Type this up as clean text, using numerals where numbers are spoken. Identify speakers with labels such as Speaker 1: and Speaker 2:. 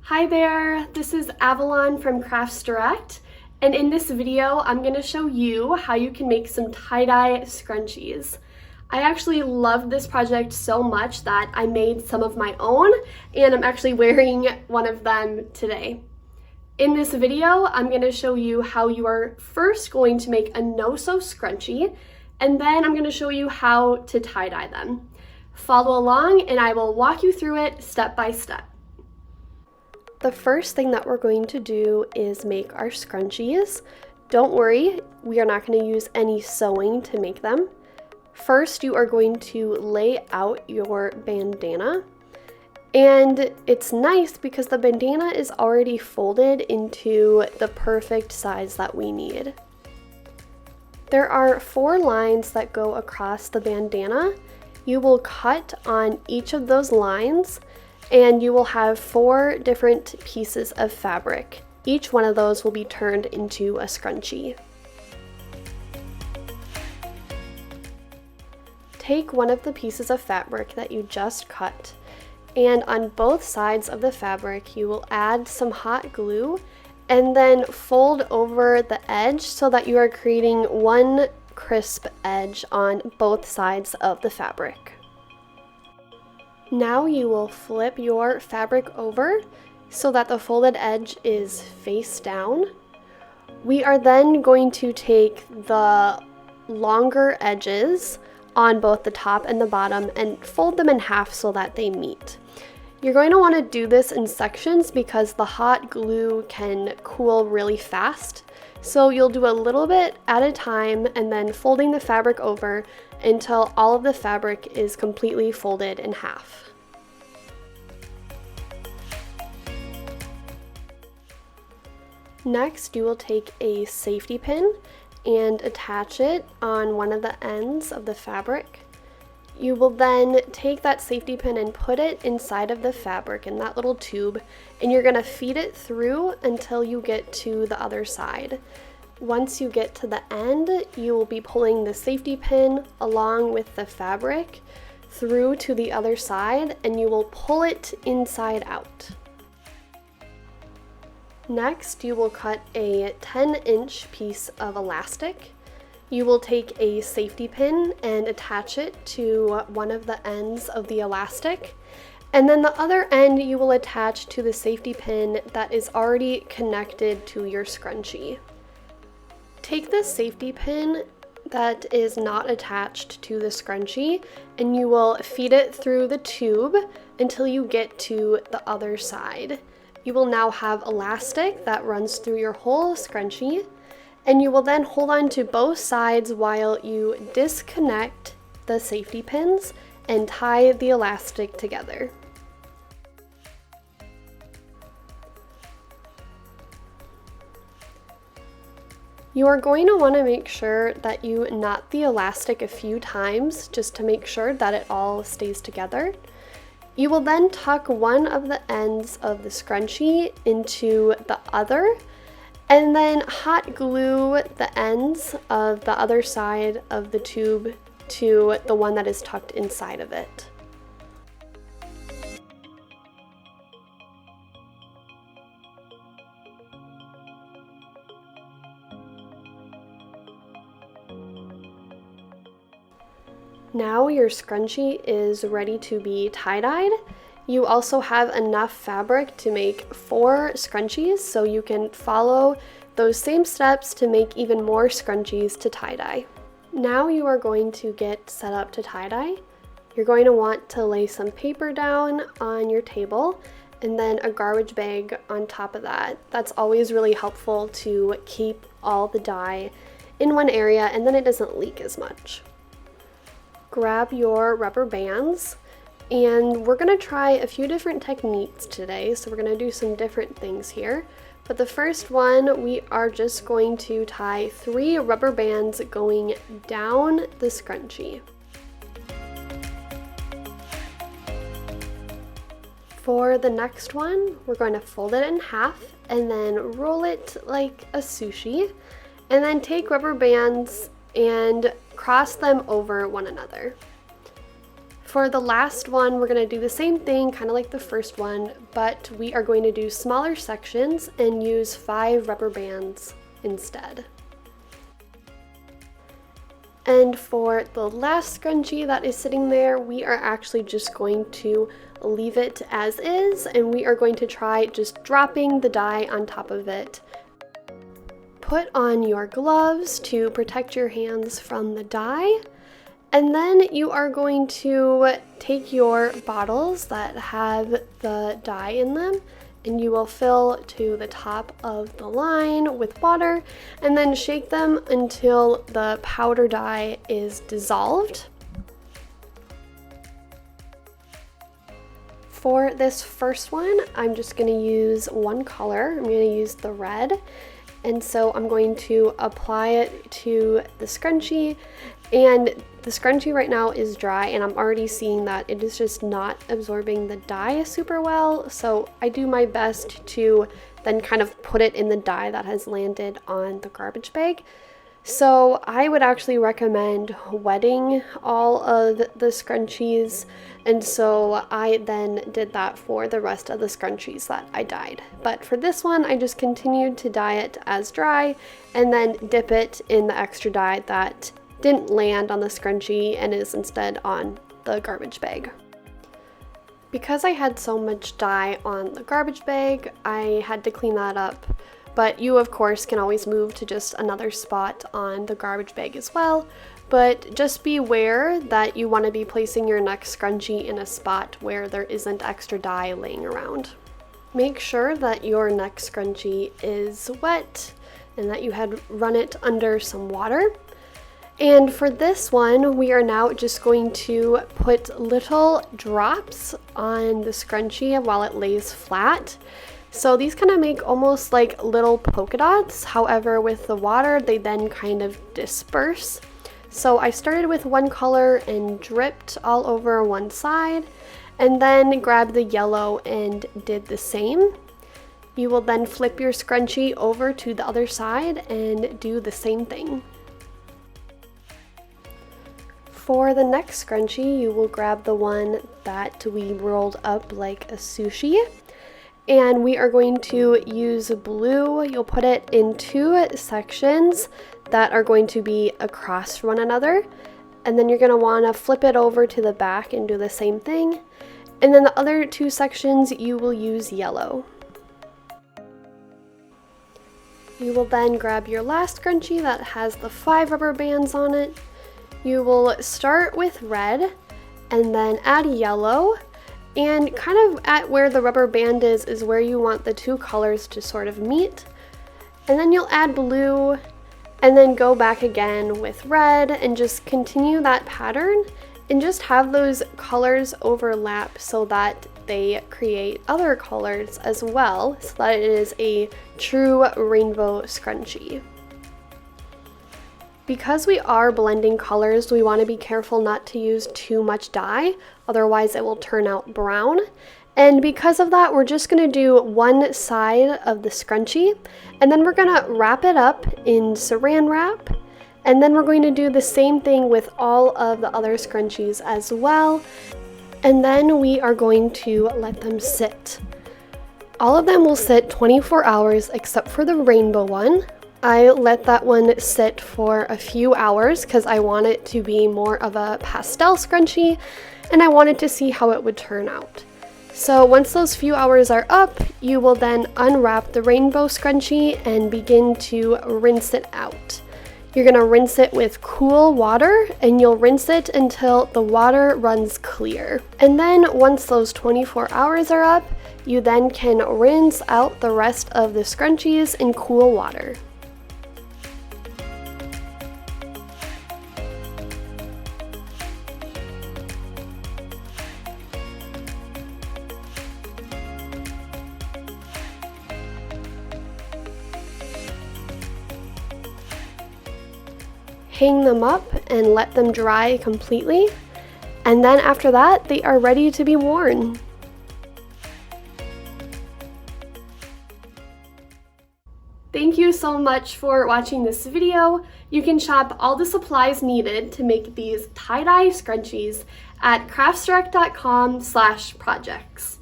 Speaker 1: Hi there, this is Avalon from Crafts Direct, and in this video I'm going to show you how you can make some tie-dye scrunchies. I actually love this project so much that I made some of my own, and I'm actually wearing one of them today. In this video, I'm going to show you how you are first going to make a no-sew scrunchie, and then I'm going to show you how to tie-dye them. Follow along and I will walk you through it step by step. The first thing that we're going to do is make our scrunchies. Don't worry, we are not going to use any sewing to make them. First, you are going to lay out your bandana. And it's nice because the bandana is already folded into the perfect size that we need. There are 4 lines that go across the bandana. You will cut on each of those lines, and you will have 4 different pieces of fabric. Each one of those will be turned into a scrunchie. Take one of the pieces of fabric that you just cut, and on both sides of the fabric you will add some hot glue and then fold over the edge so that you are creating one crisp edge on both sides of the fabric. Now you will flip your fabric over so that the folded edge is face down. We are then going to take the longer edges on both the top and the bottom and fold them in half so that they meet. You're going to want to do this in sections because the hot glue can cool really fast. So you'll do a little bit at a time and then folding the fabric over until all of the fabric is completely folded in half. Next, you will take a safety pin and attach it on one of the ends of the fabric. You will then take that safety pin and put it inside of the fabric in that little tube, and you're going to feed it through until you get to the other side. Once you get to the end, you will be pulling the safety pin along with the fabric through to the other side, and you will pull it inside out. Next, you will cut a 10-inch piece of elastic. You will take a safety pin and attach it to one of the ends of the elastic, and then the other end you will attach to the safety pin that is already connected to your scrunchie. Take the safety pin that is not attached to the scrunchie and you will feed it through the tube until you get to the other side. You will now have elastic that runs through your whole scrunchie, and you will then hold on to both sides while you disconnect the safety pins and tie the elastic together. You are going to want to make sure that you knot the elastic a few times just to make sure that it all stays together. You will then tuck one of the ends of the scrunchie into the other, and then hot glue the ends of the other side of the tube to the one that is tucked inside of it. Now your scrunchie is ready to be tie-dyed. You also have enough fabric to make 4 scrunchies, so you can follow those same steps to make even more scrunchies to tie-dye. Now you are going to get set up to tie-dye. You're going to want to lay some paper down on your table and then a garbage bag on top of that. That's always really helpful to keep all the dye in one area and then it doesn't leak as much. Grab your rubber bands, and we're going to try a few different techniques today, so we're going to do some different things here. But the first one, we are just going to tie 3 rubber bands going down the scrunchie. For the next one, we're going to fold it in half and then roll it like a sushi, and then take rubber bands and cross them over one another. For the last one, we're going to do the same thing, kind of like the first one, but we are going to do smaller sections and use 5 rubber bands instead. And for the last scrunchie that is sitting there, we are actually just going to leave it as is, and we are going to try just dropping the dye on top of it. Put on your gloves to protect your hands from the dye, and then you are going to take your bottles that have the dye in them, and you will fill to the top of the line with water and then shake them until the powder dye is dissolved. For this first one, I'm just going to use one color. I'm going to use the red, and so I'm going to apply it to the scrunchie, and the scrunchie right now is dry, and I'm already seeing that it is just not absorbing the dye super well, so I do my best to then kind of put it in the dye that has landed on the garbage bag. So I would actually recommend wetting all of the scrunchies, and so I then did that for the rest of the scrunchies that I dyed. But for this one, I just continued to dye it as dry and then dip it in the extra dye that didn't land on the scrunchie and is instead on the garbage bag. Because I had so much dye on the garbage bag, I had to clean that up. But you, of course, can always move to just another spot on the garbage bag as well. But just be aware that you want to be placing your next scrunchie in a spot where there isn't extra dye laying around. Make sure that your next scrunchie is wet and that you had run it under some water. And for this one, we are now just going to put little drops on the scrunchie while it lays flat. So these kind of make almost like little polka dots. However, with the water, they then kind of disperse. So I started with one color and dripped all over one side, and then grabbed the yellow and did the same. You will then flip your scrunchie over to the other side and do the same thing. For the next scrunchie, you will grab the one that we rolled up like a sushi. And we are going to use blue. You'll put it in 2 sections that are going to be across one another. And then you're going to want to flip it over to the back and do the same thing. And then the other 2 sections, you will use yellow. You will then grab your last scrunchie that has the 5 rubber bands on it. You will start with red and then add yellow. And kind of at where the rubber band is where you want the 2 colors to sort of meet. And then you'll add blue and then go back again with red and just continue that pattern and just have those colors overlap so that they create other colors as well, so that it is a true rainbow scrunchie. Because we are blending colors, we want to be careful not to use too much dye, otherwise it will turn out brown. And because of that, we're just going to do one side of the scrunchie, and then we're going to wrap it up in saran wrap, and then we're going to do the same thing with all of the other scrunchies as well, and then we are going to let them sit. All of them will sit 24 hours except for the rainbow one. I let that one sit for a few hours because I want it to be more of a pastel scrunchie and I wanted to see how it would turn out. So once those few hours are up, you will then unwrap the rainbow scrunchie and begin to rinse it out. You're going to rinse it with cool water and you'll rinse it until the water runs clear. And then once those 24 hours are up, you then can rinse out the rest of the scrunchies in cool water. Hang them up and let them dry completely, and then after that they are ready to be worn. Thank you so much for watching this video. You can shop all the supplies needed to make these tie-dye scrunchies at craftsdirect.com/projects.